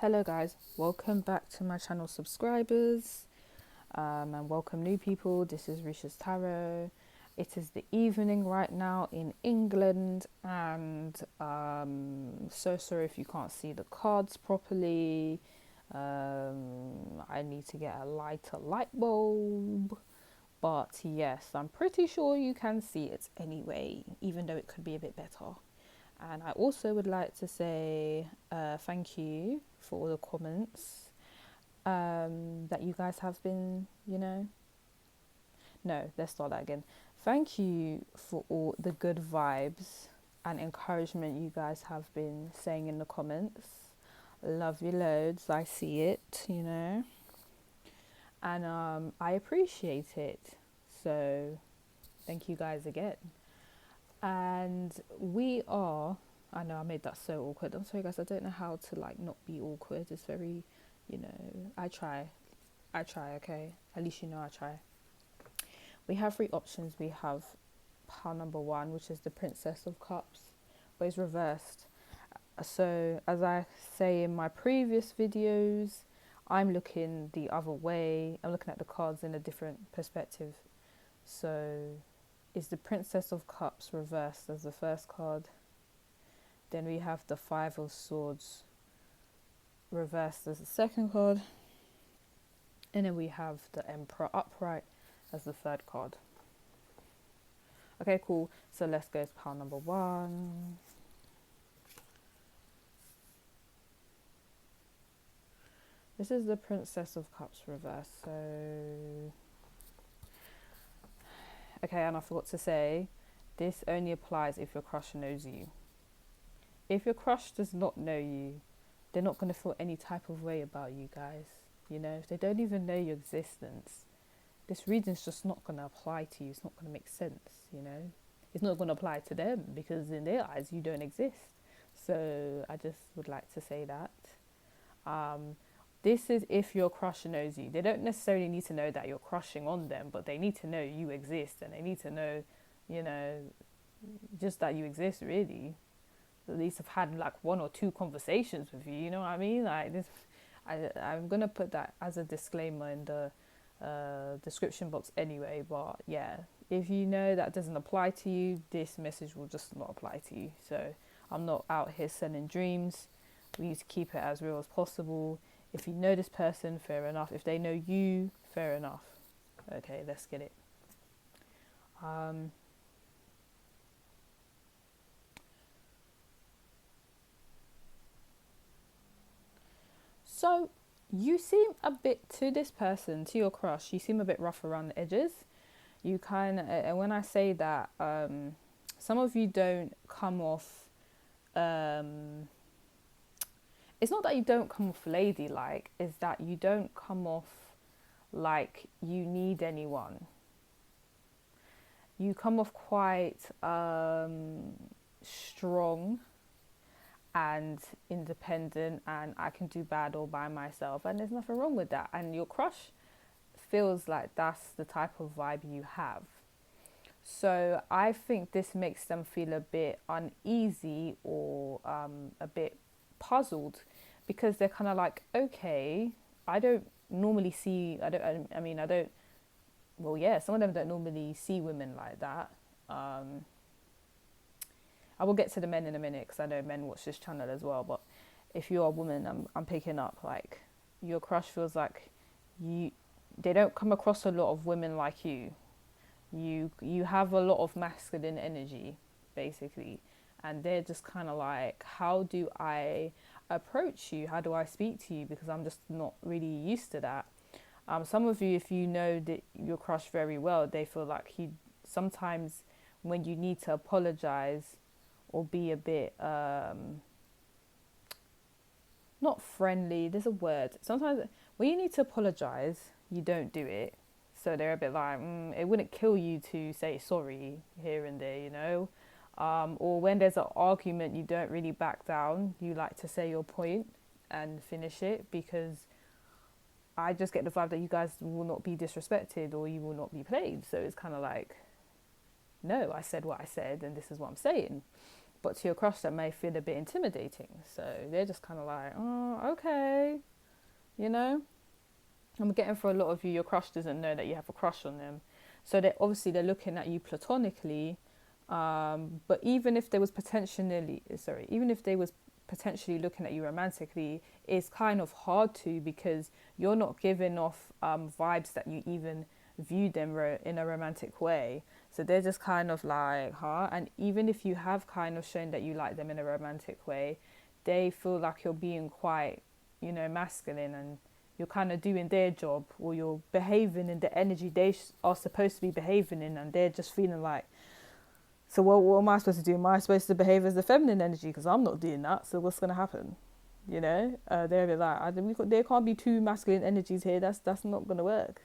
Hello guys, welcome back to my channel subscribers, and welcome new people. This is Risha's Tarot. It is the evening right now in England, and so sorry if you can't see the cards properly. I need to get a lighter light bulb, but yes, I'm pretty sure you can see it anyway, even though it could be a bit better. And I also would like to say thank you for all the comments that you guys have been, No, let's start that again. Thank you for all the good vibes and encouragement you guys have been saying in the comments. Love you loads. I see it, And I appreciate it. So thank you guys again. And I know I made that so awkward. I'm sorry guys, I don't know how to not be awkward. It's very, I try, okay? At least I try. We have three options. We have pile number 1, which is the Princess of Cups, but it's reversed. So as I say in my previous videos, I'm looking the other way. I'm looking at the cards in a different perspective. So is the Princess of Cups reversed as the first card. Then we have the Five of Swords reversed as the second card. And then we have the Emperor upright as the third card. Okay, cool. So let's go to pile number 1. This is the Princess of Cups reversed. So okay, and I forgot to say, this only applies if your crush knows you. If your crush does not know you, they're not going to feel any type of way about you guys. If they don't even know your existence, this reading's just not going to apply to you. It's not going to make sense, It's not going to apply to them because in their eyes, you don't exist. So I just would like to say that. This is if your crush knows you. They don't necessarily need to know that you're crushing on them, but they need to know you exist, and they need to know, just that you exist, really. At least have had 1 or 2 conversations with you, you know what I mean? I'm going to put that as a disclaimer in the description box anyway, but yeah, if you know that doesn't apply to you, this message will just not apply to you. So I'm not out here selling dreams. We need to keep it as real as possible. If you know this person, fair enough. If they know you, fair enough. Okay, let's get it. So you seem a bit, to this person, to your crush, you seem a bit rough around the edges. You and when I say that, some of you don't come off, it's not that you don't come off ladylike, it's that you don't come off like you need anyone. You come off quite strong and independent, and I can do bad all by myself, and there's nothing wrong with that. And your crush feels like that's the type of vibe you have. So I think this makes them feel a bit uneasy or a bit puzzled, because they're kind of like, okay, I don't normally see, well, yeah, some of them don't normally see women like that. I will get to the men in a minute, because I know men watch this channel as well, but if you're a woman, I'm picking up, your crush feels like they don't come across a lot of women like you. You have a lot of masculine energy, basically, and they're just kind of like, how do I approach you? How do I speak to you? Because I'm just not really used to that. Some of you, if you know that your crush very well, they feel like sometimes when you need to apologize or be a bit not friendly, there's a word. Sometimes when you need to apologize, you don't do it. So they're a bit like, it wouldn't kill you to say sorry here and there, or when there's an argument, you don't really back down. You like to say your point and finish it, because I just get the vibe that you guys will not be disrespected or you will not be played. So it's kind of like, no, I said what I said and this is what I'm saying. But to your crush, that may feel a bit intimidating. So they're just kind of like, oh, okay, you know. I'm getting for a lot of you, your crush doesn't know that you have a crush on them. So they're looking at you platonically. But even if they was potentially looking at you romantically, it's kind of hard to, because you're not giving off vibes that you even view them in a romantic way. So they're just kind of like, huh? And even if you have kind of shown that you like them in a romantic way, they feel like you're being quite, masculine, and you're kind of doing their job, or you're behaving in the energy they are supposed to be behaving in, and they're just feeling like, so what am I supposed to do? Am I supposed to behave as the feminine energy? Because I'm not doing that. So what's going to happen? They're like, there can't be two masculine energies here. That's not going to work.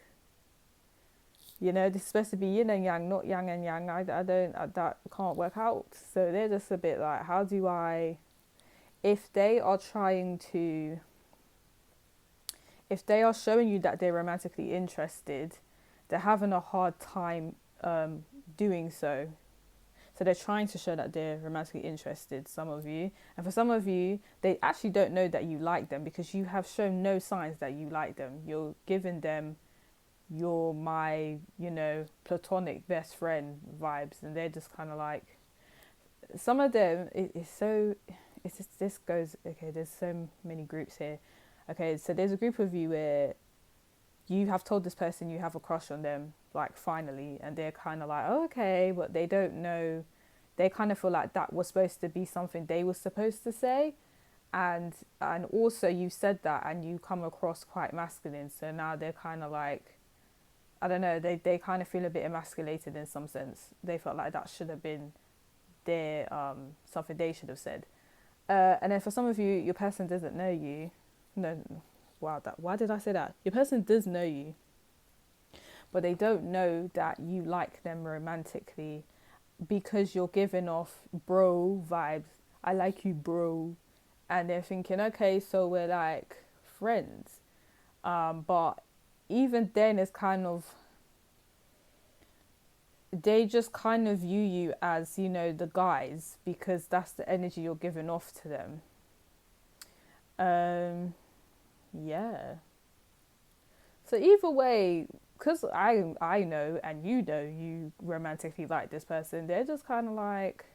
This is supposed to be yin and yang, not yang and yang. That can't work out. So they're just a bit like, how do I, if they are showing you that they're romantically interested, they're having a hard time doing so. So they're trying to show that they're romantically interested, some of you. And for some of you, they actually don't know that you like them, because you have shown no signs that you like them. You're giving them, you're my, platonic best friend vibes. And they're just kind of like, some of them, there's so many groups here. Okay, so there's a group of you where you have told this person you have a crush on them, like finally, and they're kind of like, oh, okay, but they don't know. They kind of feel like that was supposed to be something they were supposed to say, and also you said that, and you come across quite masculine. So now they're kind of like, I don't know, they kind of feel a bit emasculated in some sense. They felt like that should have been their something they should have said. And then for some of you, your person doesn't know you. No, wow, why did I say that? Your person does know you, but they don't know that you like them romantically, because you're giving off bro vibes. I like you, bro. And they're thinking, okay, so we're like friends. But even then, it's kind of, they just kind of view you as, the guys, because that's the energy you're giving off to them. Yeah. So either way, because I know, and you romantically like this person, they're just kind of like,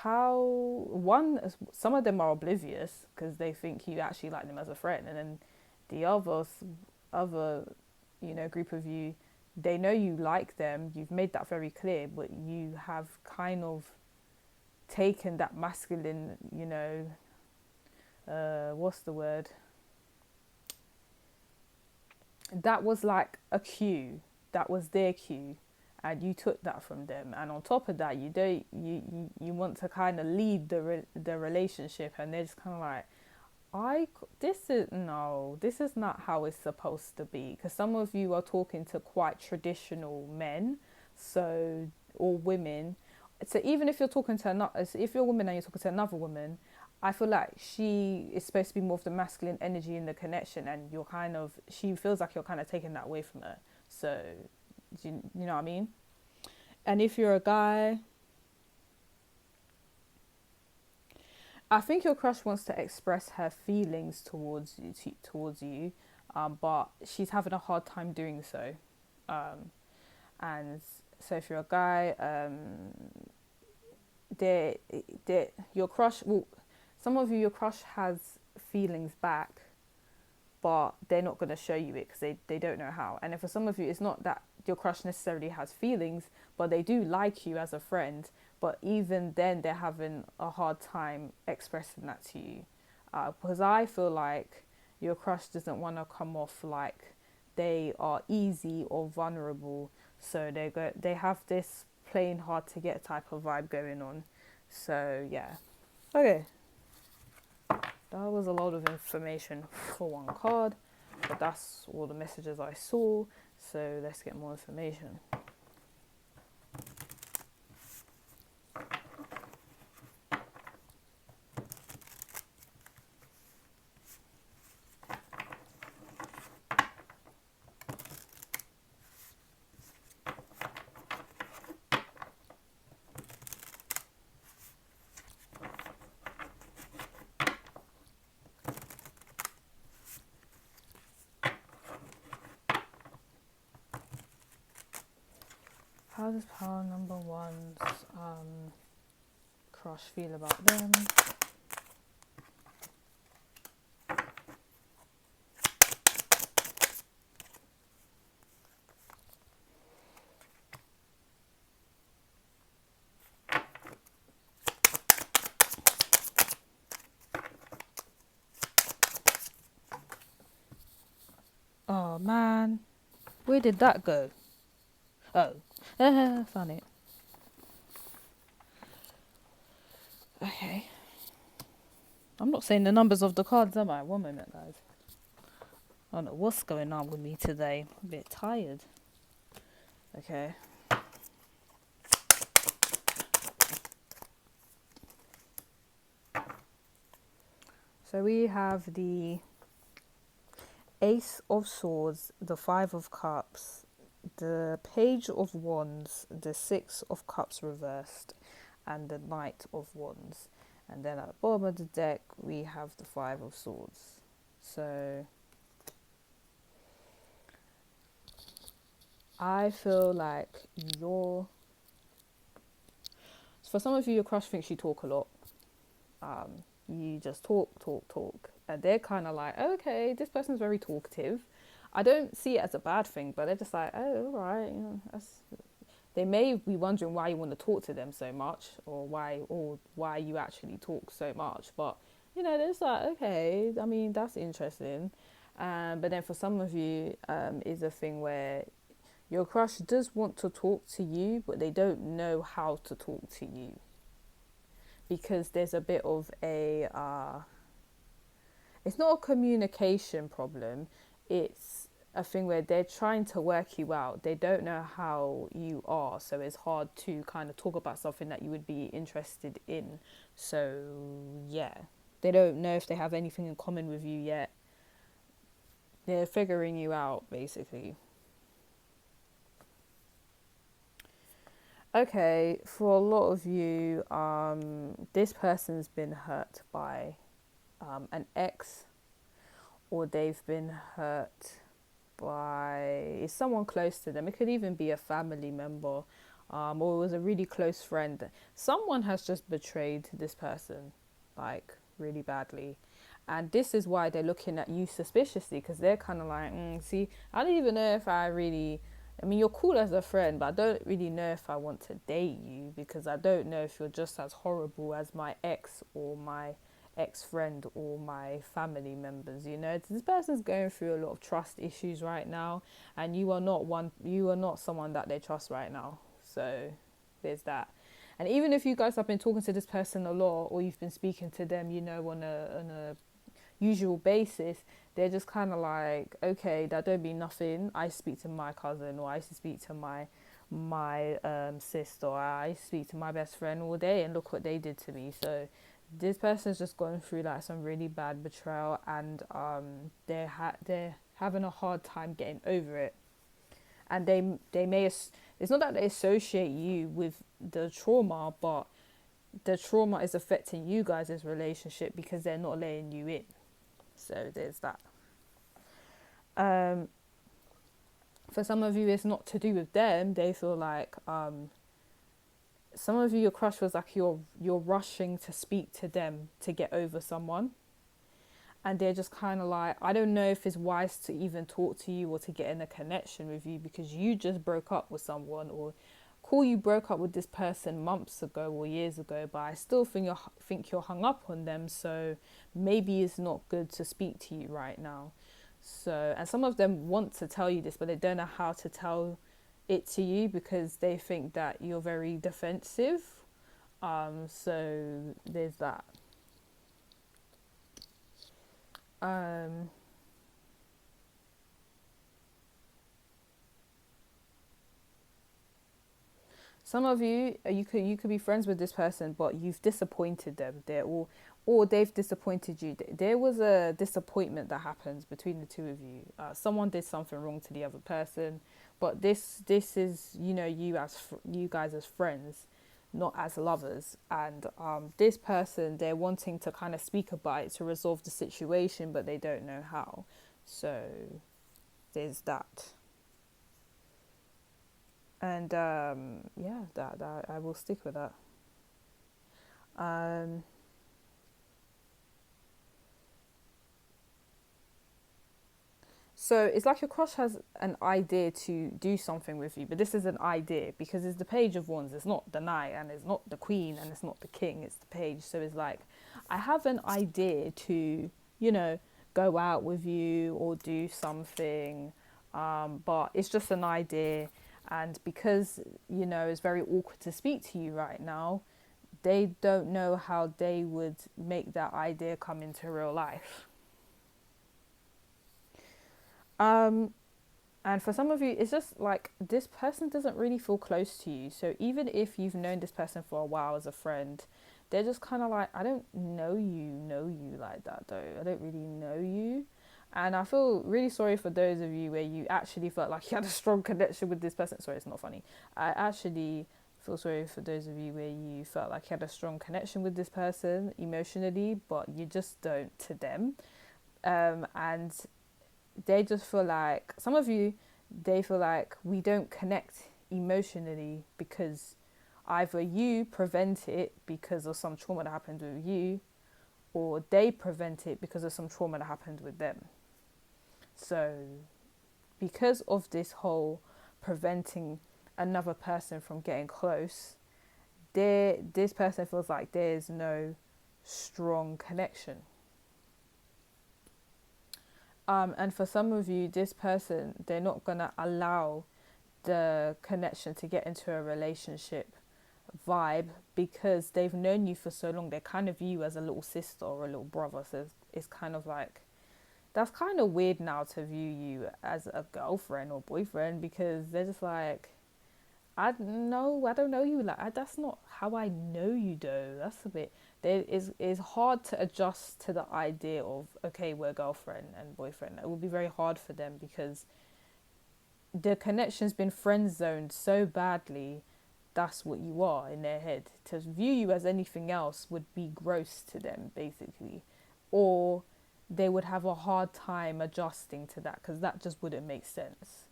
some of them are oblivious because they think you actually like them as a friend, and then the other group of you, they know you like them, you've made that very clear, but you have kind of taken that masculine, what's the word? That was like a cue. That was their cue, and you took that from them. And on top of that, you want to kind of lead the relationship, and they're just kind of like, this is not how it's supposed to be. Because some of you are talking to quite traditional men, or women. So even if you're talking to if you're a woman and you're talking to another woman, I feel like she is supposed to be more of the masculine energy in the connection, and she feels like you're kind of taking that away from her. So, you know what I mean? And if you're a guy, I think your crush wants to express her feelings towards you, but she's having a hard time doing so. And so if you're a guy, your crush will. Some of you, your crush has feelings back, but they're not going to show you it because they don't know how. And then for some of you, it's not that your crush necessarily has feelings, but they do like you as a friend. But even then, they're having a hard time expressing that to you. Because I feel like your crush doesn't want to come off like they are easy or vulnerable. So they have this playing hard to get type of vibe going on. So, yeah. Okay. That was a lot of information for one card, but that's all the messages I saw. So let's get more information. how does power number one's crush feel about them? Oh man, where did that go? Oh, found it. Okay. I'm not saying the numbers of the cards, am I? One moment, guys. I don't know what's going on with me today. I'm a bit tired. Okay. So we have the Ace of Swords, the Five of Cups, the Page of Wands, the Six of Cups reversed, and the Knight of Wands. And then at the bottom of the deck, we have the Five of Swords. So I feel like for some of you, your crush thinks you talk a lot. You just talk, and they're kind of like, okay, this person's very talkative. I don't see it as a bad thing, but they're just like, oh, all right, you know, they may be wondering why you want to talk to them so much, or why you actually talk so much. But you know, there's like, okay, I mean, that's interesting. But then for some of you, is a thing where your crush does want to talk to you, but they don't know how to talk to you. Because there's a bit of it's not a communication problem, it's a thing where they're trying to work you out. They don't know how you are, so it's hard to kind of talk about something that you would be interested in. So yeah, they don't know if they have anything in common with you yet. They're figuring you out, basically. Okay, for a lot of you, this person's been hurt by an ex, or they've been hurt by someone close to them. It could even be a family member, or it was a really close friend. Someone has just betrayed this person, like really badly. And this is why they're looking at you suspiciously, because they're kind of like, see, I don't even know if I mean, you're cool as a friend, but I don't really know if I want to date you, because I don't know if you're just as horrible as my ex or my ex-friend or my family members. You know, this person's going through a lot of trust issues right now, and you are not someone that they trust right now. So there's that. And even if you guys have been talking to this person a lot, or you've been speaking to them, you know, on a usual basis, they're just kind of like, okay, that don't mean nothing. I speak to my cousin, or I used to speak to my sister, or I used to speak to my best friend all day, and look what they did to me. So this person's just going through like some really bad betrayal, and they're having a hard time getting over it. And they may it's not that they associate you with the trauma, but the trauma is affecting you guys' relationship because they're not letting you in. So there's that. For some of you, it's not to do with them. They feel like some of you, your crush was like you're rushing to speak to them to get over someone, and they're just kind of like, I don't know if it's wise to even talk to you or to get in a connection with you, because you just broke up with someone, or cool, you broke up with this person months ago or years ago, but I still think you're hung up on them, so maybe it's not good to speak to you right now. So, and some of them want to tell you this, but they don't know how to tell it to you because they think that you're very defensive. So there's that. Some of you, you could be friends with this person, but you've disappointed them. Or they've disappointed you. There was a disappointment that happens between the two of you. Someone did something wrong to the other person, but this is, you know, you guys as friends, not as lovers. And this person, they're wanting to kind of speak about it to resolve the situation, but they don't know how. So there's that. And yeah, that I will stick with that. Um, so it's like your crush has an idea to do something with you, but this is an idea because it's the page of wands. It's not the knight, and it's not the queen, and it's not the king. It's the page. So it's like, I have an idea to, you know, go out with you or do something, but it's just an idea. And because, you know, it's very awkward to speak to you right now, they don't know how they would make that idea come into real life. Um, And for some of you, it's just like this person doesn't really feel close to you. So even if you've known this person for a while as a friend, they're just kind of like, I don't know you like that though. I don't really know you. And I feel really sorry for those of you where you actually felt like you had a strong connection with this person. Sorry, it's not funny. I actually feel sorry for those of you where you felt like you had a strong connection with this person emotionally, but you just don't to them. And they just feel like some of you, they feel like we don't connect emotionally because either you prevent it because of some trauma that happened with you, or they prevent it because of some trauma that happened with them. So because of this whole preventing another person from getting close, this person feels like there's no strong connection. And for some of you, this person, they're not going to allow the connection to get into a relationship vibe because they've known you for so long. They kind of view you as a little sister or a little brother. So it's kind of like, that's kind of weird now to view you as a girlfriend or boyfriend because they're just like, I don't know you. Like, that's not how I know you, though. That's a bit. There is hard to adjust to the idea of okay, we're girlfriend and boyfriend. It will be very hard for them because the connection's been friend zoned so badly. That's what you are in their head. To view you as anything else would be gross to them, basically, or they would have a hard time adjusting to that because that just wouldn't make sense.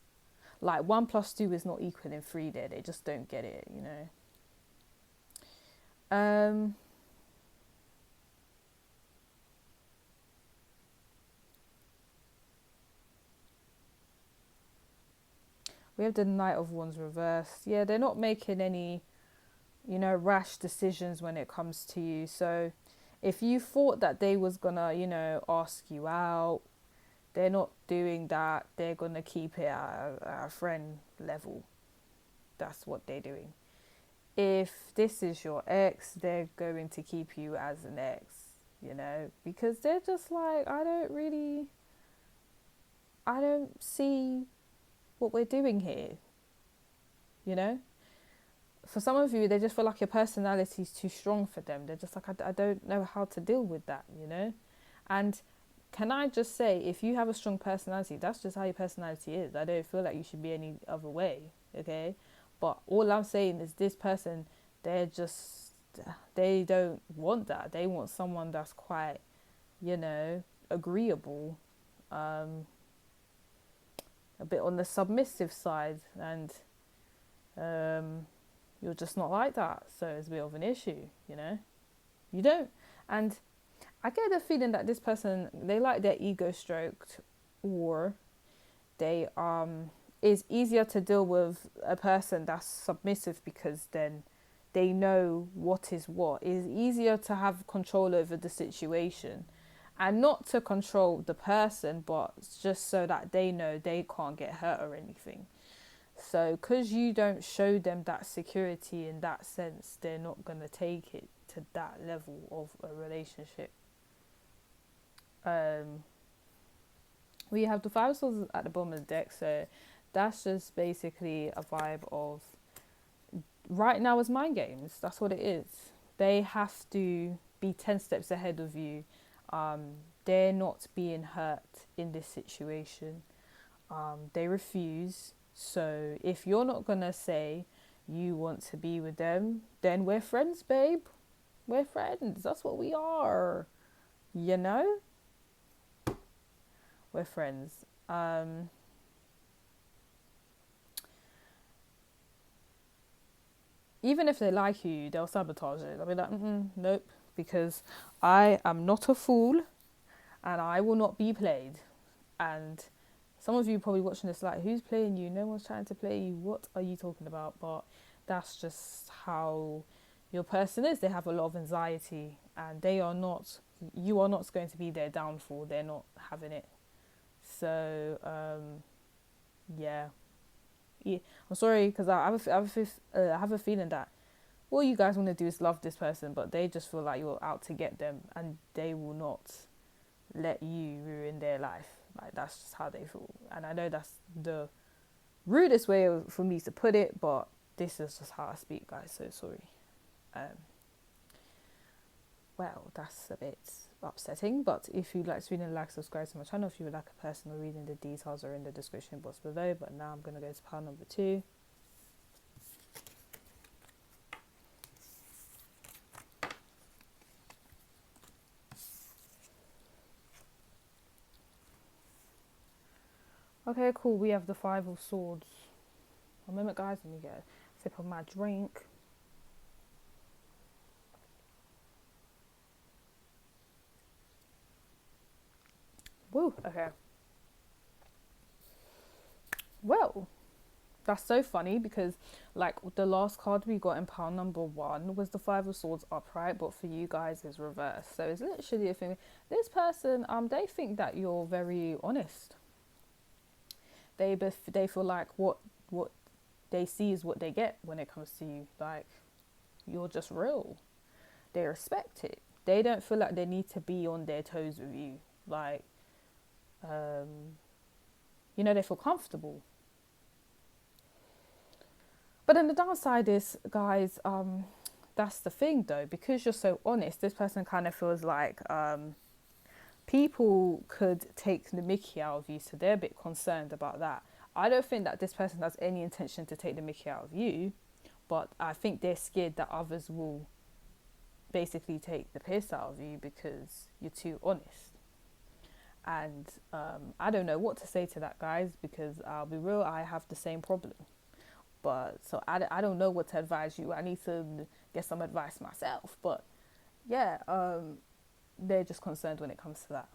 Like 1 plus 2 is not equaling 3 there. They just don't get it, you know. Um, we have the Knight of Wands reversed. Yeah, they're not making any, you know, rash decisions when it comes to you. So if you thought that they was gonna, you know, ask you out, they're not doing that. They're gonna keep it at a friend level. That's what they're doing. If this is your ex, they're going to keep you as an ex, you know, because they're just like, I don't see what we're doing here, you know. For some of you, they just feel like your personality is too strong for them. They're just like, I don't know how to deal with that, you know. And can I just say, if you have a strong personality, that's just how your personality is. I don't feel like you should be any other way, okay? But all I'm saying is this person, they're just, they don't want that. They want someone that's quite, you know, agreeable, um, a bit on the submissive side, and you're just not like that. So it's a bit of an issue, you know? You don't. And I get the feeling that this person, they like their ego stroked, or they it's easier to deal with a person that's submissive because then they know what is what. It's easier to have control over the situation and not to control the person, but just so that they know they can't get hurt or anything. So because you don't show them that security in that sense, they're not going to take it to that level of a relationship. um we have the 5 of swords at the bottom of the deck, so that's just basically a vibe of right now is mind games. That's what it is. They have to be 10 steps ahead of you. They're not being hurt in this situation. They refuse. So if you're not gonna say you want to be with them, then we're friends, babe. We're friends. That's what we are. You know? We're friends. even if they like you, they'll sabotage it. They'll be like, nope, because I am not a fool and I will not be played. And some of you probably watching this like, who's playing you? No one's trying to play you. What are you talking about? But that's just how your person is. They have a lot of anxiety and you are not going to be their downfall. They're not having it. So, yeah. I'm sorry because I have a feeling that all you guys want to do is love this person, but they just feel like you're out to get them and they will not let you ruin their life. Like, that's just how they feel. And I know that's the rudest way for me to put it, but this is just how I speak, guys. So sorry. Well, that's a bit upsetting, but if you'd like to read and like, subscribe to my channel. If you would like a personal reading, the details are in the description box below. But now I'm going to go to pile number 2. Okay, cool. We have the 5 of Swords. A moment, guys. Let me get a sip of my drink. Woo. Okay. Well, that's so funny because, like, the last card we got in pile number 1 was the 5 of Swords upright, but for you guys it's reversed. So it's literally a thing. This person, they think that you're very honest. They feel like what they see is what they get when it comes to you. Like, you're just real. They respect it. They don't feel like they need to be on their toes with you. Like, they feel comfortable. But then the downside is, guys, that's the thing though, because you're so honest, this person kind of feels like people could take the mickey out of you, so they're a bit concerned about that. I don't think that this person has any intention to take the mickey out of you, but I think they're scared that others will basically take the piss out of you because you're too honest. And I don't know what to say to that, guys, because I'll be real, I have the same problem. But so I don't know what to advise you. I need to get some advice myself. But yeah, they're just concerned when it comes to that.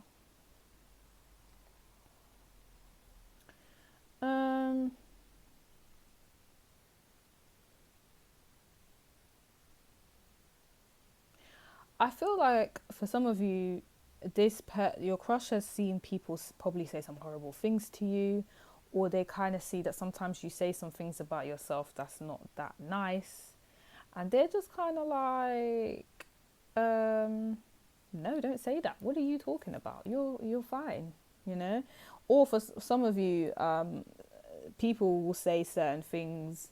I feel like for some of you, your crush has seen people probably say some horrible things to you, or they kind of see that sometimes you say some things about yourself that's not that nice, and they're just kind of like, no, don't say that. What are you talking about? You're fine, Or for some of you, people will say certain things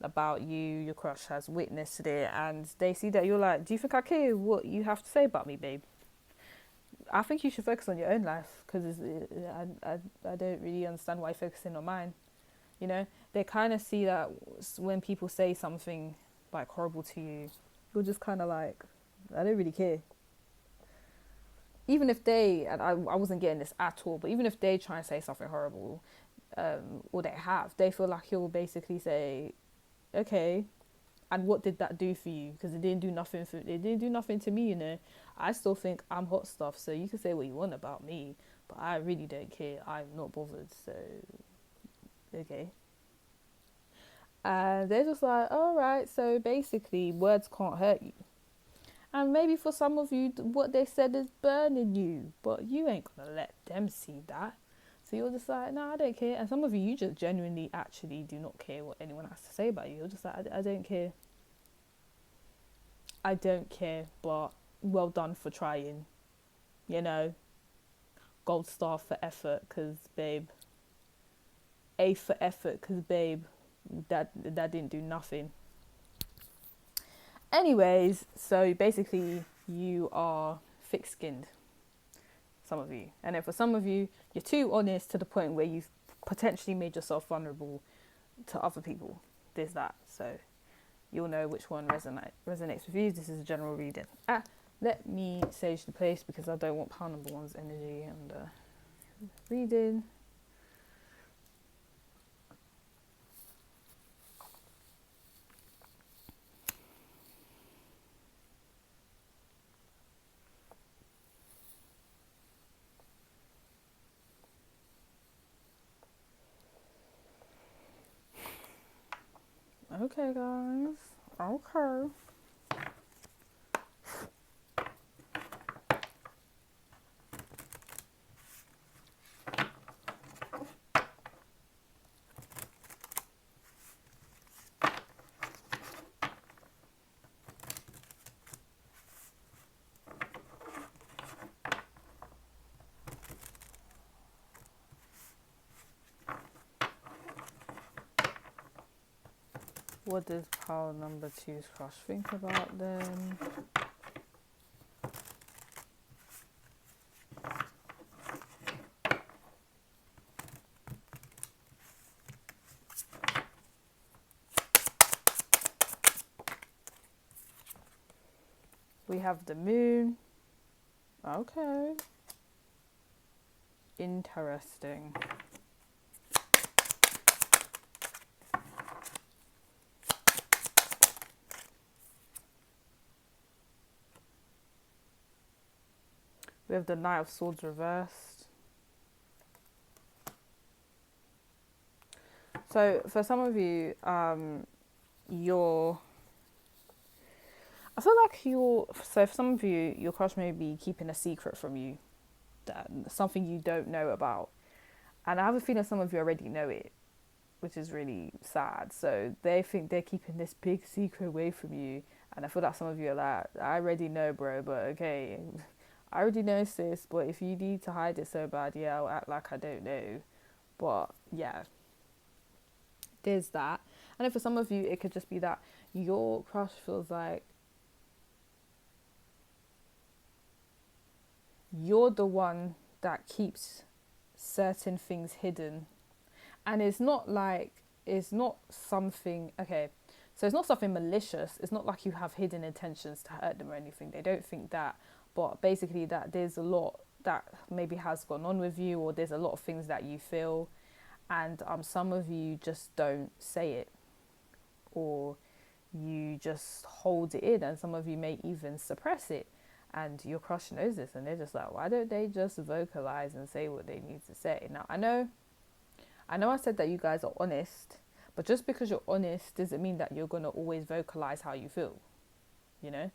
about you, your crush has witnessed it, and they see that you're like, do you think I care what you have to say about me, babe? I think you should focus on your own life, because I don't really understand why you're focusing on mine. They kind of see that when people say something like horrible to you, you're just kind of like, I don't really care. Even if and I wasn't getting this at all, but even if they try and say something horrible, or they feel like he'll basically say, okay, and what did that do for you? Because it didn't do nothing to me, I still think I'm hot stuff, so you can say what you want about me, but I really don't care. I'm not bothered, so okay. And they're just like, all right, so basically words can't hurt you. And maybe for some of you, what they said is burning you, but you ain't gonna let them see that. So you're just like, no, I don't care. And some of you just genuinely actually do not care what anyone has to say about you. You're just like, I don't care. I don't care, but well done for trying. Gold star for effort, because babe. A for effort, because babe, that didn't do nothing. Anyways, so basically you are thick-skinned, some of you. And then for some of you, you're too honest to the point where you've potentially made yourself vulnerable to other people. There's that. So you'll know which one resonates with you. This is a general reading. Let me sage the place because I don't want pile number 1's energy and reading. Okay, guys. Okay. What does pile number two's crush think about them? We have the moon. Okay. Interesting. We have the Knight of Swords reversed. So for some of you, I feel like so for some of you, your crush may be keeping a secret from you, that something you don't know about. And I have a feeling some of you already know it, which is really sad. So they think they're keeping this big secret away from you. And I feel like some of you are like, I already know, bro, but okay, I already know, sis, but if you need to hide it so bad, yeah, I'll act like I don't know. But yeah, there's that. And then for some of you, it could just be that your crush feels like you're the one that keeps certain things hidden. And it's not something, okay, so it's not something malicious. It's not like you have hidden intentions to hurt them or anything. They don't think that. But basically that there's a lot that maybe has gone on with you, or there's a lot of things that you feel, and some of you just don't say it, or you just hold it in, and some of you may even suppress it, and your crush knows this, and they're just like, why don't they just vocalize and say what they need to say? Now I know I said that you guys are honest, but just because you're honest doesn't mean that you're going to always vocalize how you feel, you know?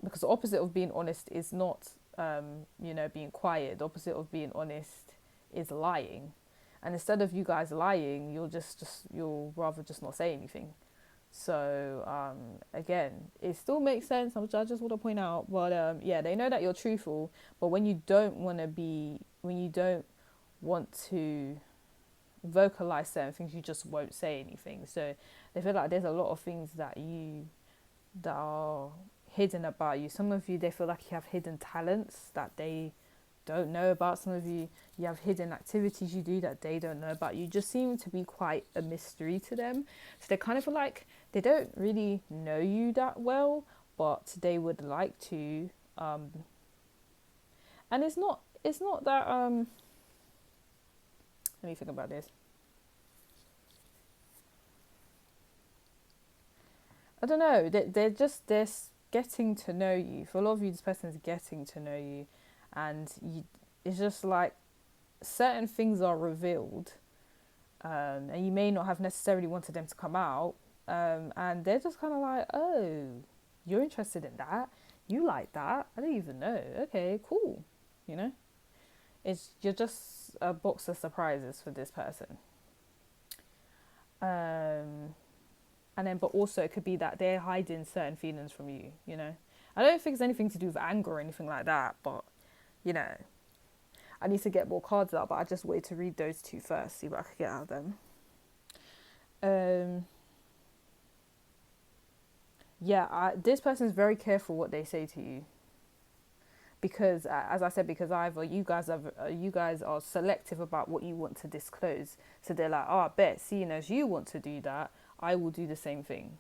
Because the opposite of being honest is not, being quiet. The opposite of being honest is lying. And instead of you guys lying, you'll rather just not say anything. So, again, it still makes sense. I just want to point out, but they know that you're truthful, but when you don't want to vocalize certain things, you just won't say anything. So they feel like there's a lot of things that are hidden about you. Some of you, they feel like you have hidden talents that they don't know about. Some of you have hidden activities you do that they don't know about. You just seem to be quite a mystery to them. So they kind of feel like they don't really know you that well, but they would like to. And it's not that let me think about this. I don't know. They're getting to know you. For a lot of you, this person is getting to know you, and it's just like certain things are revealed, and you may not have necessarily wanted them to come out, and they're just kind of like, oh, you're interested in that, you like that, I don't even know. Okay, cool, you know. You're just a box of surprises for this person. And then, but also it could be that they're hiding certain feelings from you, you know. I don't think it's anything to do with anger or anything like that, but, you know, I need to get more cards out, but I just waited to read those two first, see what I could get out of them. This person is very careful what they say to you. Because, as I said, because either you guys are selective about what you want to disclose. So they're like, oh, I bet, seeing as you want to do that, I will do the same thing.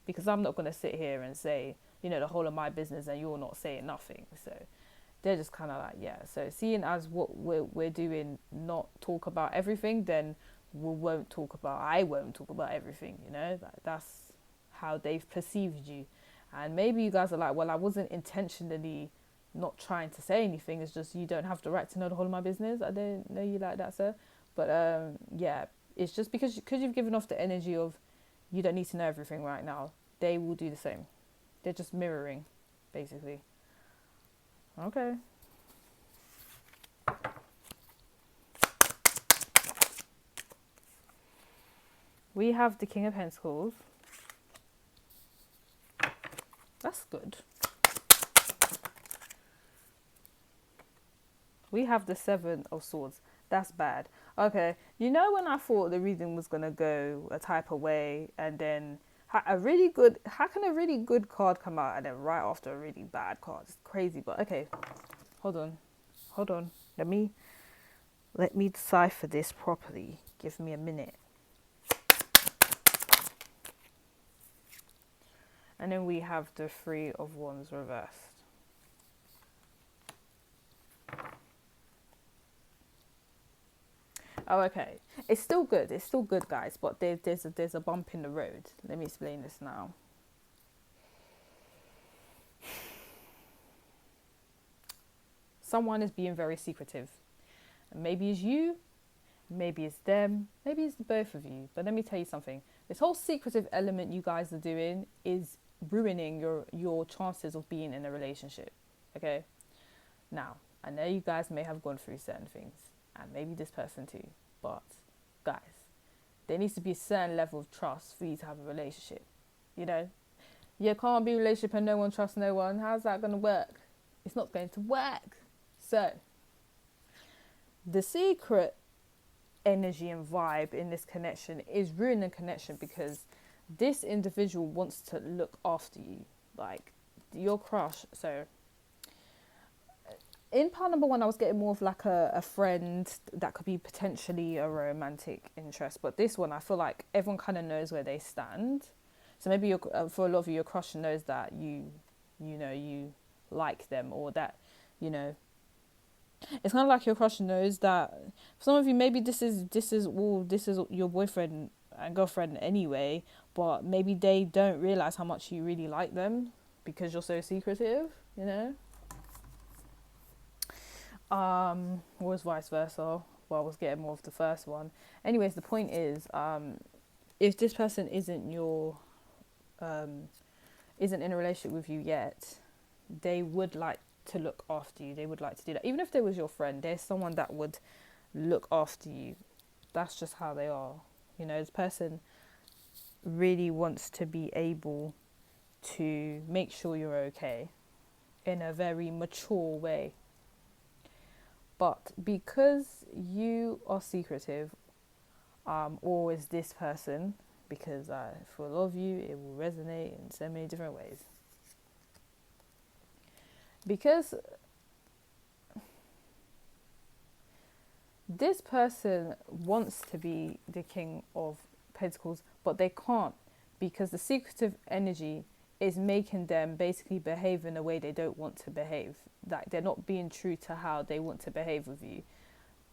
Because I'm not going to sit here and say, the whole of my business and you're not saying nothing. So they're just kind of like, yeah. So seeing as what we're doing, not talk about everything, then I won't talk about everything, that's how they've perceived you. And maybe you guys are like, well, I wasn't intentionally not trying to say anything. It's just you don't have the right to know the whole of my business. I don't know you like that, sir. But It's just because you've given off the energy of you don't need to know everything right now. They will do the same. They're just mirroring, basically. Okay. We have the King of Pentacles. That's good. We have the Seven of Swords. That's bad. Okay, you know when I thought the reading was going to go a type of way, and then how can a really good card come out and then right after a really bad card? It's crazy, but okay. Hold on. Let me decipher this properly. Give me a minute. And then we have the Three of Wands reversed. Oh, okay. It's still good. It's still good, guys. But there's a bump in the road. Let me explain this now. Someone is being very secretive. Maybe it's you. Maybe it's them. Maybe it's both of you. But let me tell you something. This whole secretive element you guys are doing is ruining your chances of being in a relationship. Okay? Now, I know you guys may have gone through certain things. And maybe this person too. But, guys, there needs to be a certain level of trust for you to have a relationship. You know? You can't be in a relationship and no one trusts no one. How's that going to work? It's not going to work. So, the secret energy and vibe in this connection is ruining connection because this individual wants to look after you. Like, your crush. So, in part number one, I was getting more of like a friend that could be potentially a romantic interest. But this one, I feel like everyone kind of knows where they stand. So maybe for a lot of you, your crush knows that you like them, or that, it's kind of like your crush knows that. For some of you, maybe this is your boyfriend and girlfriend anyway, but maybe they don't realize how much you really like them because you're so secretive, or it's vice versa. Well, I was getting more of the first one. Anyways, the point is, if this person isn't in a relationship with you yet, they would like to look after you. They would like to do that. Even if they was your friend, there's someone that would look after you. That's just how they are. This person really wants to be able to make sure you're okay in a very mature way. But because you are secretive, or is this person, because for a lot of you, it will resonate in so many different ways. Because this person wants to be the King of Pentacles, but they can't because the secretive energy is making them basically behave in a way they don't want to behave. Like they're not being true to how they want to behave with you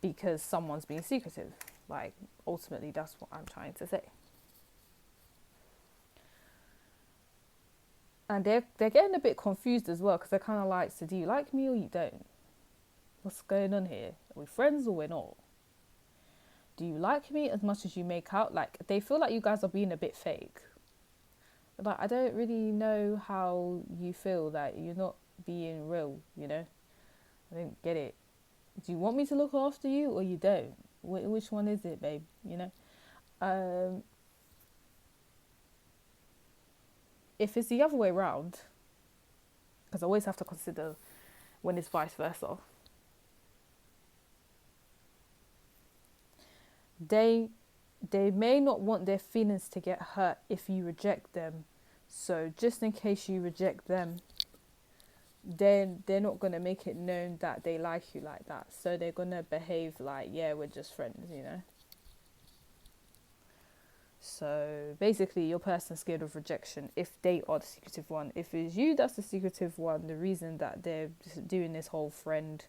because someone's being secretive. Like ultimately, that's what I'm trying to say. And they're getting a bit confused as well because they're kind of like, so do you like me or you don't? What's going on here? Are we friends or we're not? Do you like me as much as you make out? Like they feel like you guys are being a bit fake. Like I don't really know how you feel that you're not being real, I don't get it. Do you want me to look after you or you don't? Which one is it, babe? If it's the other way around, because I always have to consider when it's vice versa, they may not want their feelings to get hurt if you reject them. So just in case you reject them, then they're not going to make it known that they like you like that. So they're going to behave like, yeah, we're just friends, So basically your person's scared of rejection if they are the secretive one. If it's you that's the secretive one, the reason that they're doing this whole friend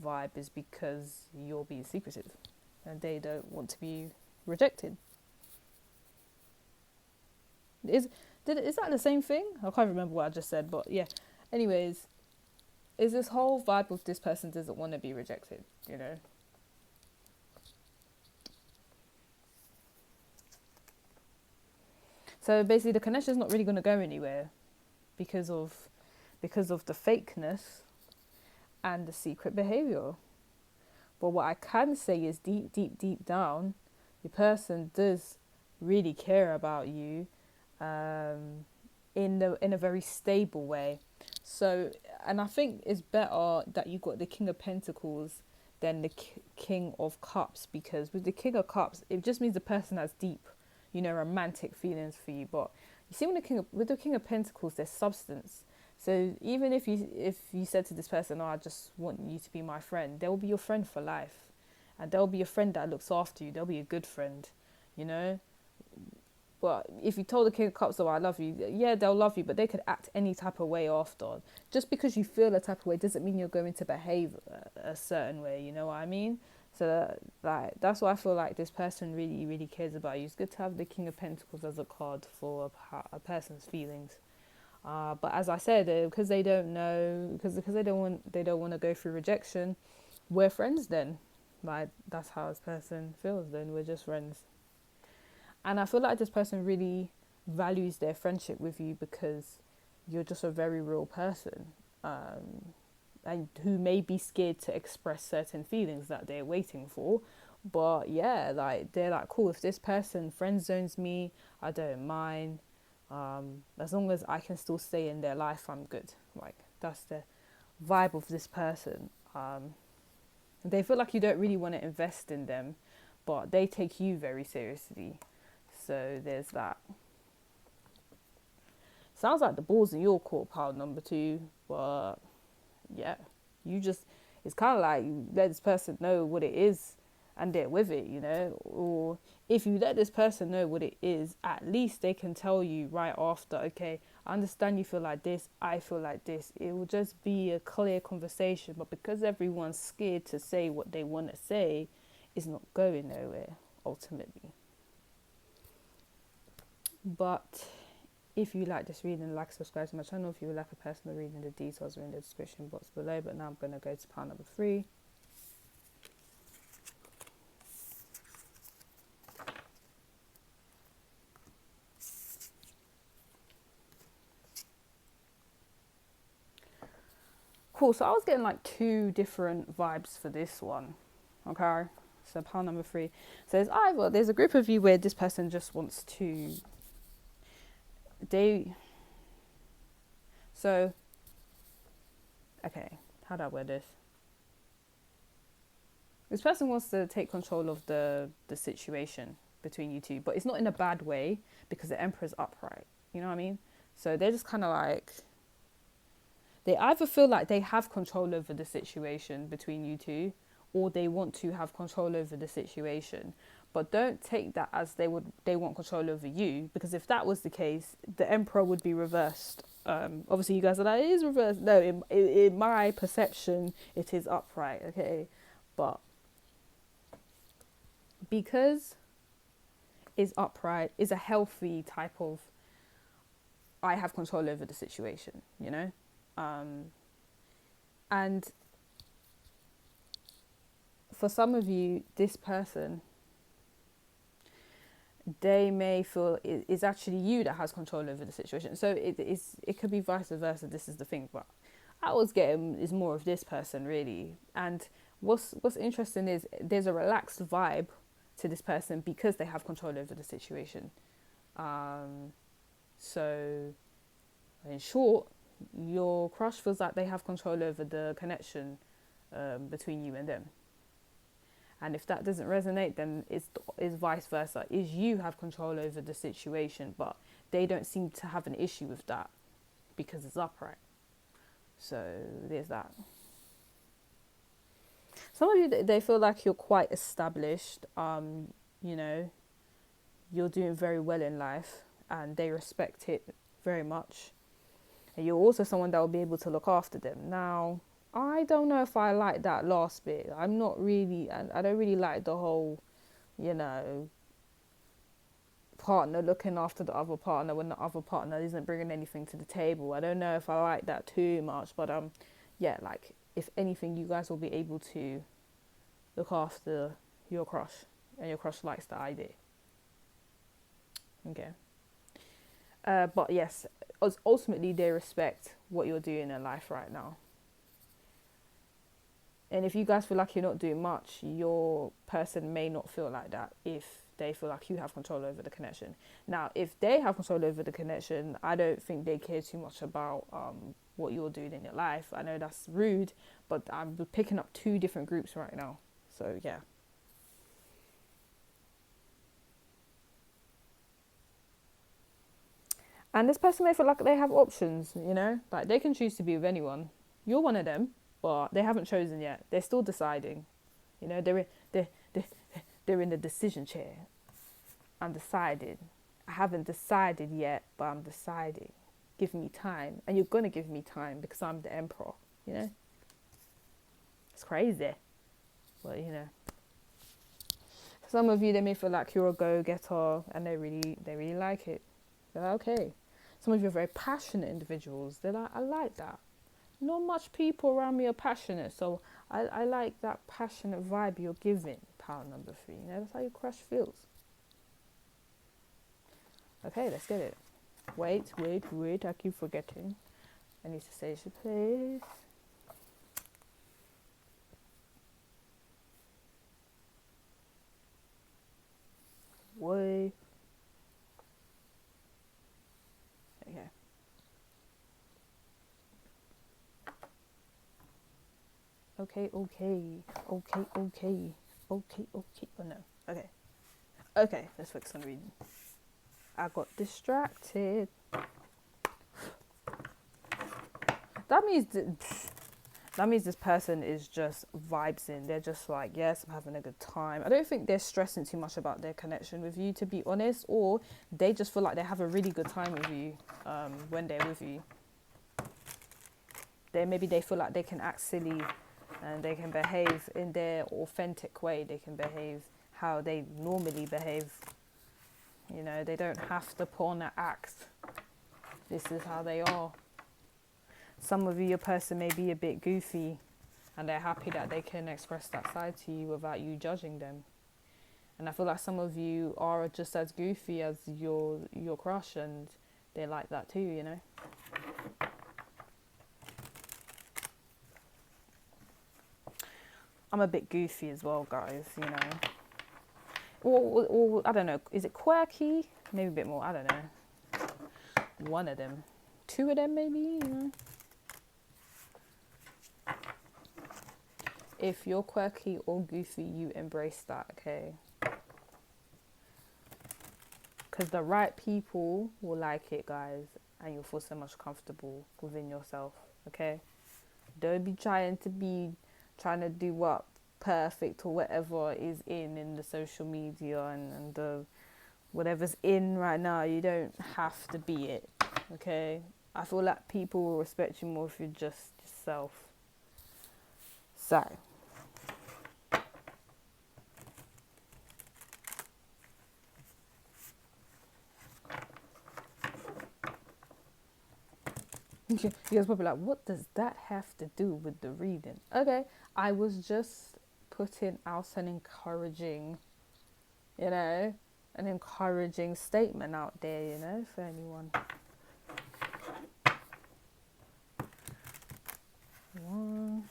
vibe is because you're being secretive and they don't want to be rejected. Is that the same thing? I can't remember what I just said, but yeah. Anyways, is this whole vibe of this person doesn't want to be rejected, So basically the connection is not really going to go anywhere because of the fakeness and the secret behavior. But what I can say is deep down, your person does really care about you, in a very stable way. So, and I think it's better that you got the King of Pentacles than the King of Cups, because with the King of Cups, it just means the person has deep, romantic feelings for you. But you see, with the King of Pentacles, there's substance. So even if you said to this person, "Oh, I just want you to be my friend," they will be your friend for life, and they'll be a friend that looks after you. They'll be a good friend, you know. But if you told the King of Cups, "Oh, I love you," yeah, they'll love you, but they could act any type of way after. Just because you feel a type of way doesn't mean you're going to behave a certain way. You know what I mean? So that's why I feel like this person really, really cares about you. It's good to have the King of Pentacles as a card for a person's feelings. But as I said, because they don't know, because they don't want to go through rejection, we're friends then. Like, that's how this person feels then. We're just friends. And I feel like this person really values their friendship with you because you're just a very real person, and who may be scared to express certain feelings that they're waiting for. But yeah, like, they're like, cool, if this person friend zones me, I don't mind. As long as I can still stay in their life, I'm good. Like, that's the vibe of this person. They feel like you don't really want to invest in them, but they take you very seriously. So there's that. Sounds like the ball's in your court, pile number 2. But yeah, it's kind of like you let this person know what it is and they're with it, or if you let this person know what it is, at least they can tell you right after, okay, I understand you feel like this, I feel like this. It will just be a clear conversation. But because everyone's scared to say what they want to say, it's not going nowhere ultimately. But if you like this reading, subscribe to my channel. If you would like a personal reading, the details are in the description box below. But now I'm going to go to pile number 3. Cool, so I was getting like 2 different vibes for this one. Okay, so pile number 3 says either there's a group of you where this person just wants to, okay, how do I word this? This person wants to take control of the situation between you two, but it's not in a bad way because the Emperor's upright. You know what I mean? So they're just kind of like, they either feel like they have control over the situation between you two, or they want to have control over the situation. But don't take that as they want control over you, because if that was the case, the Emperor would be reversed. Obviously, you guys are like, it is reversed. No, in my perception, it is upright. Okay, but because it's upright, is a healthy type of, I have control over the situation. And for some of you, this person, they may feel it's actually you that has control over the situation. So it could be vice versa. This is the thing, but I was getting is more of this person really. And what's interesting is there's a relaxed vibe to this person because they have control over the situation. So in short, your crush feels like they have control over the connection between you and them. And if that doesn't resonate, then it's vice versa. Is you have control over the situation, but they don't seem to have an issue with that because it's upright. So there's that. Some of you, they feel like you're quite established. You're doing very well in life and they respect it very much. And you're also someone that will be able to look after them. Now, I don't know if I like that last bit. I don't really like the whole, partner looking after the other partner when the other partner isn't bringing anything to the table. I don't know if I like that too much, but yeah, like, if anything, you guys will be able to look after your crush, and your crush likes the idea. Okay. But yes, ultimately they respect what you're doing in life right now. And if you guys feel like you're not doing much, your person may not feel like that if they feel like you have control over the connection. Now, if they have control over the connection, I don't think they care too much about what you're doing in your life. I know that's rude, but I'm picking up two different groups right now. So, yeah. And this person may feel like they have options, you know? Like, they can choose to be with anyone. You're one of them, but they haven't chosen yet. They're still deciding. You know, they're in the decision chair. I'm deciding. I haven't decided yet, but I'm deciding. Give me time. And you're going to give me time because I'm the emperor, you know? It's crazy. But, you know. Some of you, they may feel like you're a go-getter and they really like it. They're like, okay. Some of you are very passionate individuals. They're like, I like that. Not much people around me are passionate, so I like that passionate vibe you're giving. Power number 3. You know, that's how your crush feels. Okay, let's get it. Wait. I keep forgetting. I need to say this, please. Wait. Okay. Okay. Oh no. Okay, let's focus on reading. I got distracted. That means this person is just vibes in. They're just like, yes, I'm having a good time. I don't think they're stressing too much about their connection with you, to be honest, or they just feel like they have a really good time with you when they're with you. Maybe they feel like they can act silly and they can behave in their authentic way. They can behave how they normally behave. You know, they don't have to put on an act. This is how they are. Some of you, your person may be a bit goofy and they're happy that they can express that side to you without you judging them. And I feel like some of you are just as goofy as your crush and they like that too, you know. I'm a bit goofy as well, guys, you know. Or I don't know, is it quirky? Maybe a bit more, I don't know. One of them. Two of them maybe, you know. If you're quirky or goofy, you embrace that, okay? Because the right people will like it, guys. And you'll feel so much comfortable within yourself, okay? Don't be trying to do what perfect or whatever is in the social media and the whatever's in right now. You don't have to be it, okay? I feel like people will respect you more if you're just yourself. So you guys probably like, what does that have to do with the reading? Okay, I was just putting out an encouraging, you know, an encouraging statement out there, you know, for anyone. One.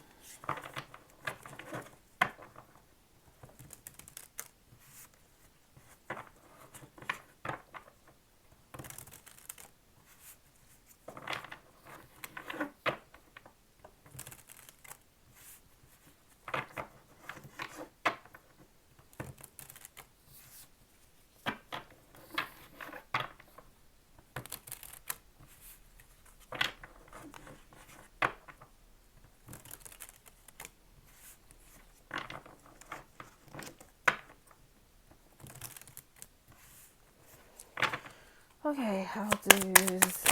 Okay, how does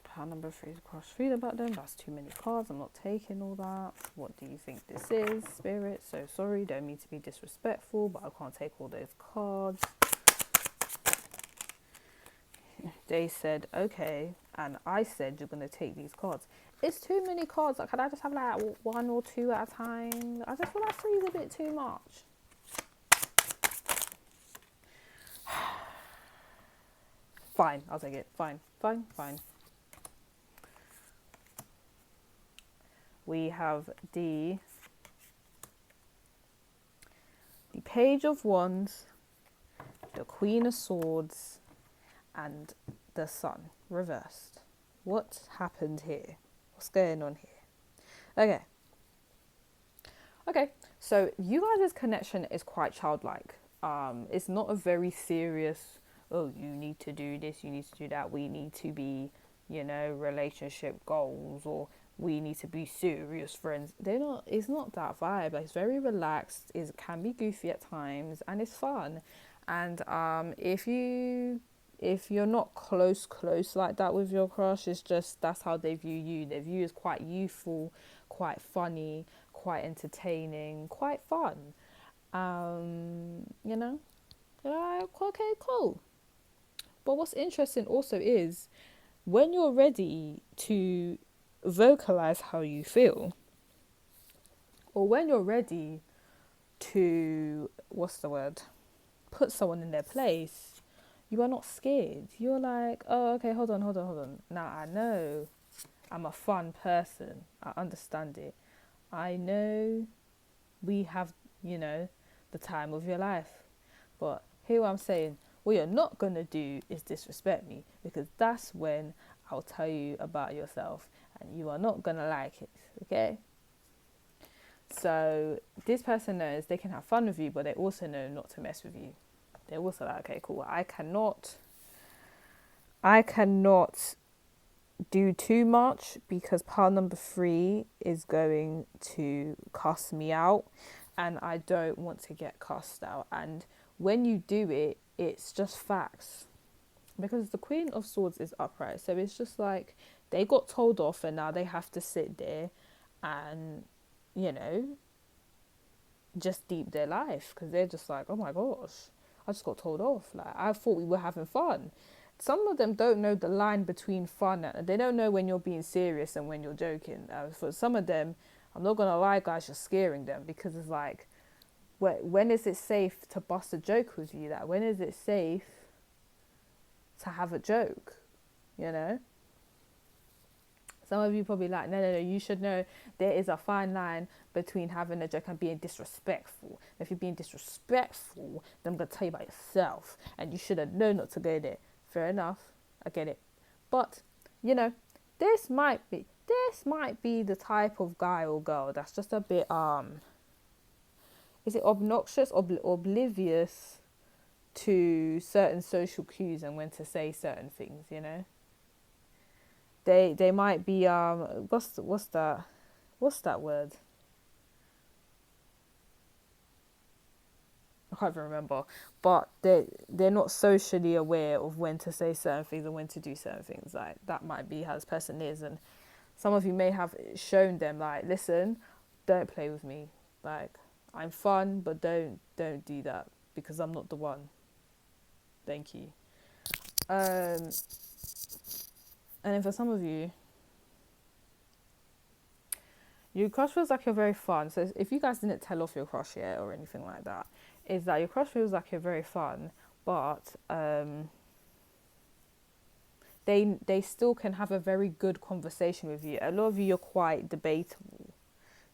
pile number 3 cross read about them? That's too many cards. I'm not taking all that. What do you think this is, Spirit? So sorry, don't mean to be disrespectful, but I can't take all those cards. They said, okay, and I said you're going to take these cards. It's too many cards. Like, can I just have like 1 or 2 at a time? I just feel like 3 is a bit too much. Fine, I'll take it. Fine, fine, fine. We have the Page of Wands, the Queen of Swords, and the Sun reversed. What happened here? What's going on here? Okay, so you guys' connection is quite childlike. It's not a very serious, oh, you need to do this, you need to do that, we need to be, relationship goals, or we need to be serious friends. It's not that vibe. Like, it's very relaxed, it can be goofy at times, and it's fun. And if you're not close like that with your crush, it's just that's how they view you. They view you as quite youthful, quite funny, quite entertaining, quite fun. You're like, okay, cool. But what's interesting also is when you're ready to vocalize how you feel, or when you're ready to, what's the word, put someone in their place, you are not scared. You're like, oh, okay, hold on. Now I know I'm a fun person. I understand it. I know we have, the time of your life. But hear what I'm saying? What you're not going to do is disrespect me, because that's when I'll tell you about yourself and you are not going to like it, okay? So this person knows they can have fun with you, but they also know not to mess with you. They're also like, okay, cool. I cannot do too much because pile number 3 is going to cuss me out, and I don't want to get cussed out. And when you do it, it's just facts, because the Queen of Swords is upright. So it's just like they got told off and now they have to sit there and, just deep their life, because they're just like, oh my gosh, I just got told off. Like, I thought we were having fun. Some of them don't know the line between fun and they don't know when you're being serious and when you're joking. For some of them, I'm not gonna lie, guys, you're scaring them, because it's like, when is it safe to bust a joke with you? Like, when is it safe to have a joke? Some of you probably like, no, you should know there is a fine line between having a joke and being disrespectful. If you're being disrespectful, then I'm going to tell you about yourself, and you should have known not to go there. Fair enough, I get it. But, this might be the type of guy or girl that's just a bit, is it obnoxious, oblivious to certain social cues and when to say certain things, They might be what's that word? I can't even remember. But they're not socially aware of when to say certain things and when to do certain things. Like, that might be how this person is, and some of you may have shown them, like, listen, don't play with me. Like, I'm fun, but don't do that, because I'm not the one. Thank you. And then for some of you, your crush feels like you're very fun. So if you guys didn't tell off your crush yet or anything like that, is that your crush feels like you're very fun, but they still can have a very good conversation with you. A lot of you, you're quite debatable.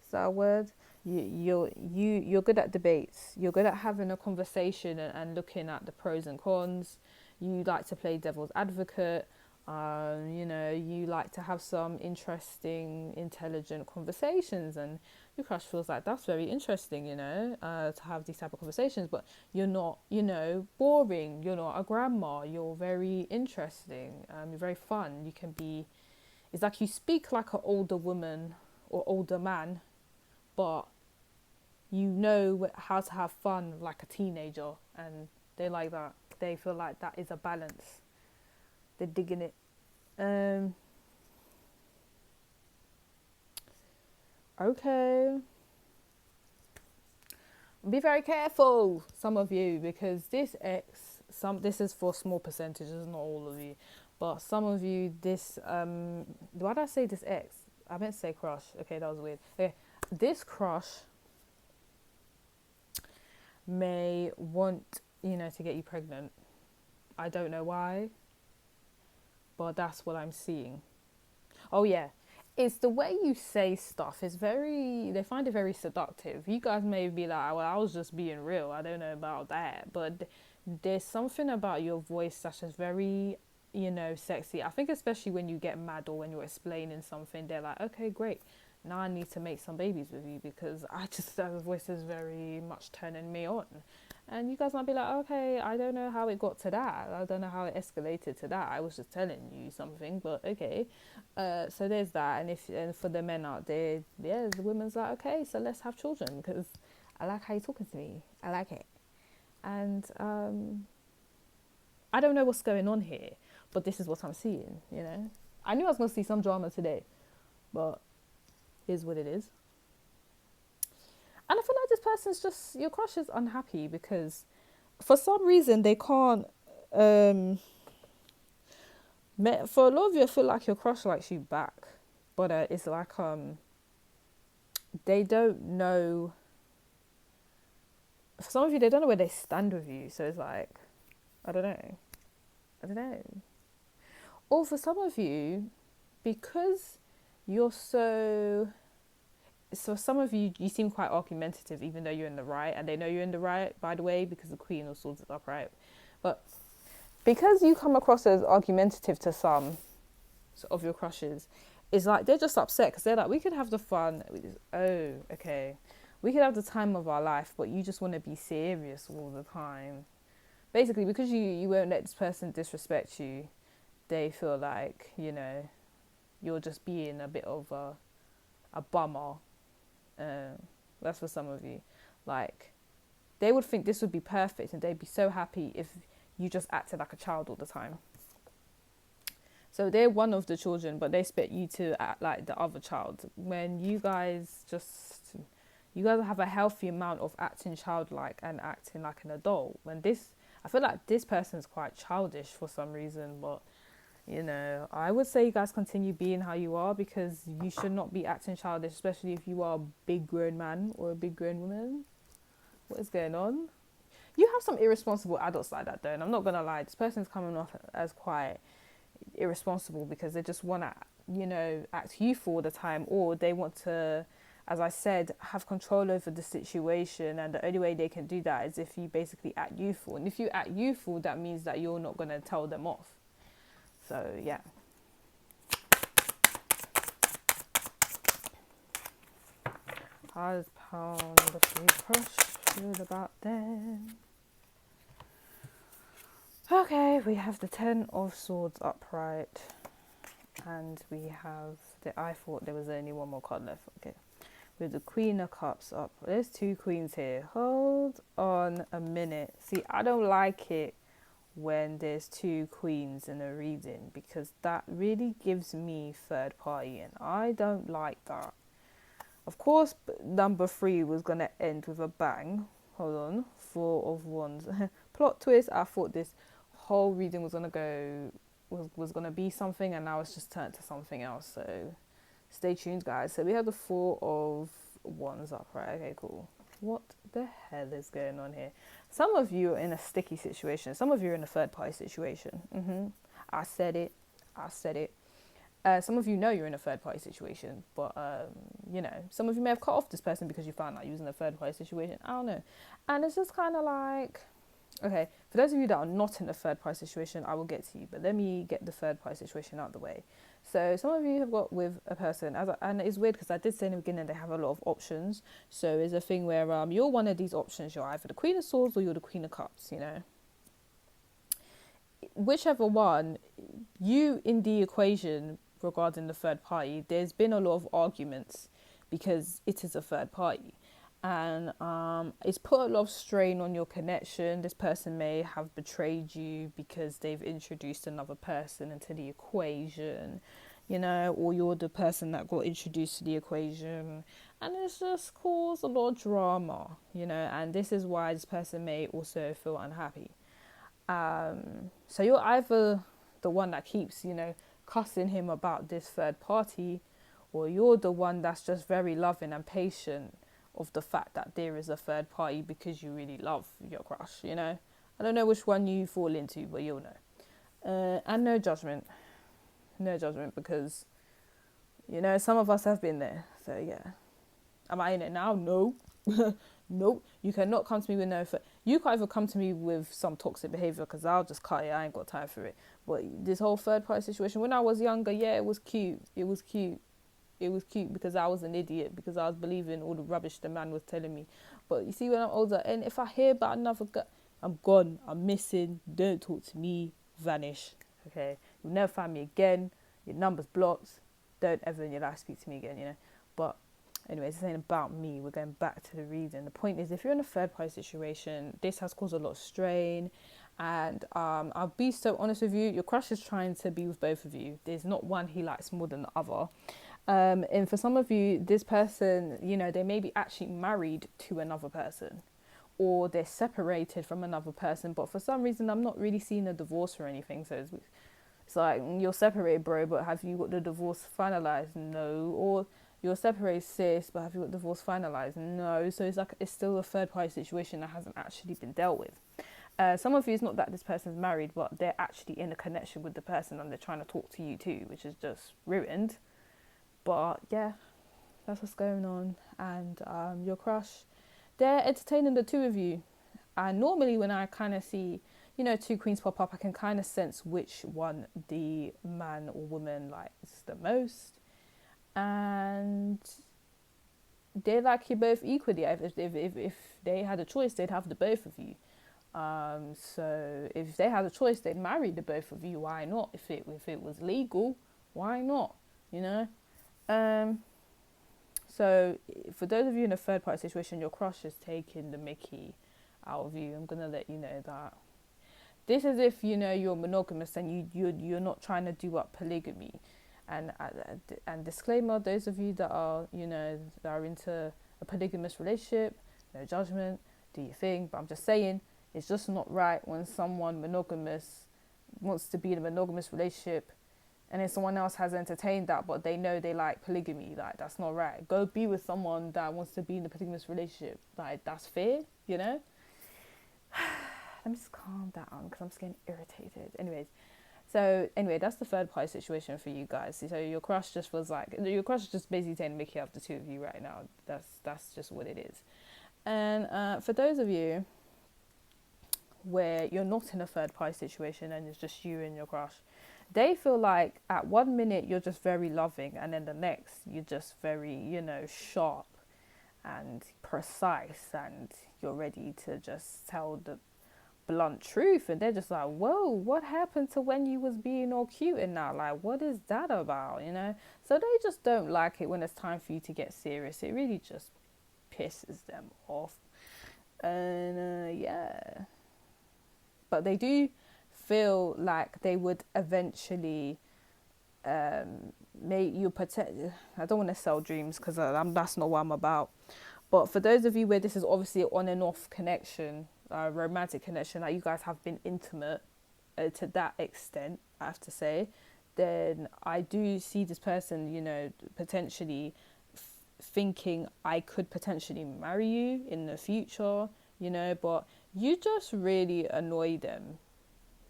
Is that a word? You're good at debates. You're good at having a conversation and looking at the pros and cons. You like to play devil's advocate. You like to have some interesting, intelligent conversations, and your crush feels like that's very interesting, to have these type of conversations. But you're not, boring. You're not a grandma. You're very interesting. You're very fun. You can be. It's like you speak like an older woman or older man, but you know how to have fun like a teenager, and they like that. They feel like that is a balance. They're digging it. Okay. Be very careful, some of you, because this is for small percentages, not all of you, but some of you, why did I say this ex? I meant to say crush. Okay, that was weird. Okay, this crush may want, to get you pregnant. I don't know why. but that's what I'm seeing. Oh yeah, it's the way you say stuff. It's very. They find it very seductive. You guys may be like, "Well, I was just being real. I don't know about that," but there's something about your voice that's just very, sexy. I think especially when you get mad or when you're explaining something, they're like, "Okay, great. Now I need to make some babies with you because I just the voice is very much turning me on." And you guys might be like, okay, I don't know how it got to that. I don't know how it escalated to that. I was just telling you something, but okay. So there's that. And for the men out there, yeah, the women's like, okay, so let's have children because I like how you're talking to me. I like it. And I don't know what's going on here, but this is what I'm seeing. I knew I was going to see some drama today, but is what it is. And I feel like this person's just, your crush is unhappy because for some reason they can't, for a lot of you, I feel like your crush likes you back. But it's like, they don't know, for some of you, they don't know where they stand with you. So it's like, I don't know. Or for some of you, because you're so some of you seem quite argumentative even though you're in the right, and they know you're in the right, by the way, because the Queen of Swords is upright. But because you come across as argumentative to some of your crushes, it's like they're just upset because they're like, we could have the fun. Oh, okay. We could have the time of our life, but you just want to be serious all the time. Basically, because you won't let this person disrespect you, they feel like, you're just being a bit of a bummer. That's for some of you. Like, they would think this would be perfect and they'd be so happy if you just acted like a child all the time. So they're one of the children, but they expect you to act like the other child. When you guys have a healthy amount of acting childlike and acting like an adult. I feel like this person's quite childish for some reason, but I would say you guys continue being how you are because you should not be acting childish, especially if you are a big grown man or a big grown woman. What is going on? You have some irresponsible adults like that though, and I'm not gonna lie, this person's coming off as quite irresponsible because they just want to, act youthful all the time, or they want to, as I said, have control over the situation, and the only way they can do that is if you basically act youthful. And if you act youthful, that means that you're not gonna tell them off. So, yeah. How does Pound the Free Crush feel about them? Okay, we have the Ten of Swords upright. And we have I thought there was only one more card left. Okay. With the Queen of Cups up. There's two queens here. Hold on a minute. See, I don't like it when there's two queens in a reading because that really gives me third party and I don't like that. Of course, number 3 was going to end with a bang. Hold on. 4 of Wands. Plot twist, I thought this whole reading was going to go, was going to be something and now it's just turned to something else. So stay tuned, guys. So we have the 4 of Wands upright. Okay, cool. What the hell is going on here? Some of you are in a sticky situation. Some of you are in a third party situation. I said it. Some of you know you're in a third party situation, but some of you may have cut off this person because you found out you was in a third party situation. I don't know. And it's just kind of like, okay, for those of you that are not in a third party situation, I will get to you, but let me get the third party situation out of the way. So some of you have got with a person, and it's weird because I did say in the beginning they have a lot of options. So it's a thing where you're one of these options. You're either the Queen of Swords or you're the Queen of Cups, Whichever one, you in the equation regarding the third party, there's been a lot of arguments because it is a third party. And it's put a lot of strain on your connection. This person may have betrayed you because they've introduced another person into the equation, or you're the person that got introduced to the equation. And it's just caused a lot of drama, and this is why this person may also feel unhappy. So you're either the one that keeps, cussing him about this third party, or you're the one that's just very loving and patient of the fact that there is a third party because you really love your crush, I don't know which one you fall into, but you'll know. And no judgment. no judgment, because, you know, some of us have been there. So yeah. Am I in it now? No. Nope. You cannot come to me with no. You can't even come to me with some toxic behavior, because I'll just cut it. I ain't got time for it. But this whole third party situation, when I was younger, yeah, it was cute. It was cute. It was cute because I was an idiot, because I was believing all the rubbish the man was telling me. But you see, when I'm older, and if I hear about another guy, I'm gone. I'm missing. Don't talk to me. Vanish. Okay. You'll never find me again. Your number's blocked. Don't ever in your life speak to me again, you know. But anyways, this ain't about me. We're going back to the reading. The point is, if you're in a third party situation, this has caused a lot of strain. And I'll be so honest with you, your crush is trying to be with both of you. There's not one he likes more than the other. And for some of you, this person, you know, they may be actually married to another person, or they're separated from another person. But for some reason, I'm not really seeing a divorce or anything. So it's like, you're separated, bro, but have you got the divorce finalized? No. Or you're separated, sis, but have you got divorce finalized? No. So it's like, it's still a third party situation that hasn't actually been dealt with. Some of you, it's not that this person's married, but they're actually in a connection with the person and they're trying to talk to you too, which is just ruined. But yeah, that's what's going on. And your crush, they're entertaining the two of you. And normally when I kind of see, you know, two queens pop up, I can kind of sense which one the man or woman likes the most. And they like you both equally. If they had a choice, they'd have the both of you. So if they had a choice, they'd marry the both of you. Why not? If it was legal, why not? You know. So for those of you in a third party situation, your crush is taking the mickey out of you. I'm gonna let you know that. This is if, you know, you're monogamous and you're not trying to do up polygamy. And disclaimer, those of you that are, you know, that are into a polygamous relationship, no judgment, do your thing. But I'm just saying, it's just not right when someone monogamous wants to be in a monogamous relationship and then someone else has entertained that, but they know they like polygamy. Like, that's not right. Go be with someone that wants to be in a polygamous relationship. Like, that's fair, you know? Let me just calm down because I'm just getting irritated. Anyway, that's the third party situation for you guys. So your crush just was like, your crush is just basically taking mickey out of the two of you right now. That's just what it is. And for those of you where you're not in a third party situation and it's just you and your crush, they feel like at 1 minute you're just very loving, and then the next you're just very, you know, sharp and precise, and you're ready to just tell the blunt truth. And they're just like, whoa, what happened to when you was being all cute and now? Like, what is that about, you know? So they just don't like it when it's time for you to get serious. It really just pisses them off. And yeah, but they do feel like they would eventually make you protect. I don't want to sell dreams because that's not what I'm about. But for those of you where this is obviously an on and off connection, romantic connection, like you guys have been intimate to that extent, I have to say, then I do see this person, you know, potentially thinking I could potentially marry you in the future, you know, but you just really annoy them.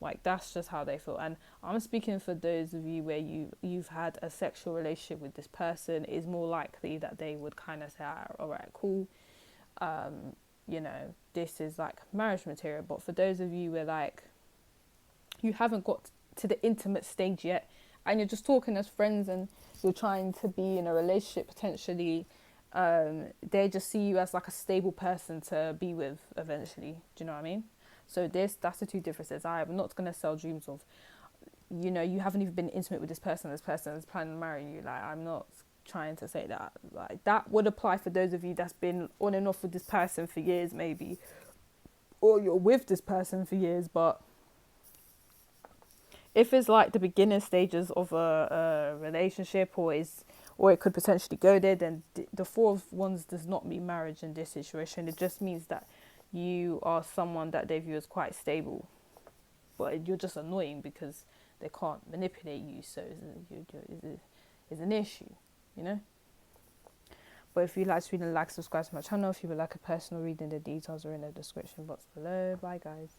Like, that's just how they feel. And I'm speaking for those of you where you've had a sexual relationship with this person. It's more likely that they would kind of say, all right, cool. You know, this is like marriage material. But for those of you where like you haven't got to the intimate stage yet and you're just talking as friends and you're trying to be in a relationship potentially, they just see you as like a stable person to be with eventually. Do you know what I mean? So that's the two differences. I'm not going to sell dreams of, you know, you haven't even been intimate with this person is planning to marry you. Like, I'm not trying to say that. Like, that would apply for those of you that's been on and off with this person for years maybe, or you're with this person for years. But if it's like the beginning stages of a relationship, or it could potentially go there, then the Four of Wands does not mean marriage in this situation. It just means that you are someone that they view as quite stable, but you're just annoying because they can't manipulate you. So it's an issue, you know. But if you'd like to read and subscribe to my channel. If you would like a personal reading, the details are in the description box below. Bye guys.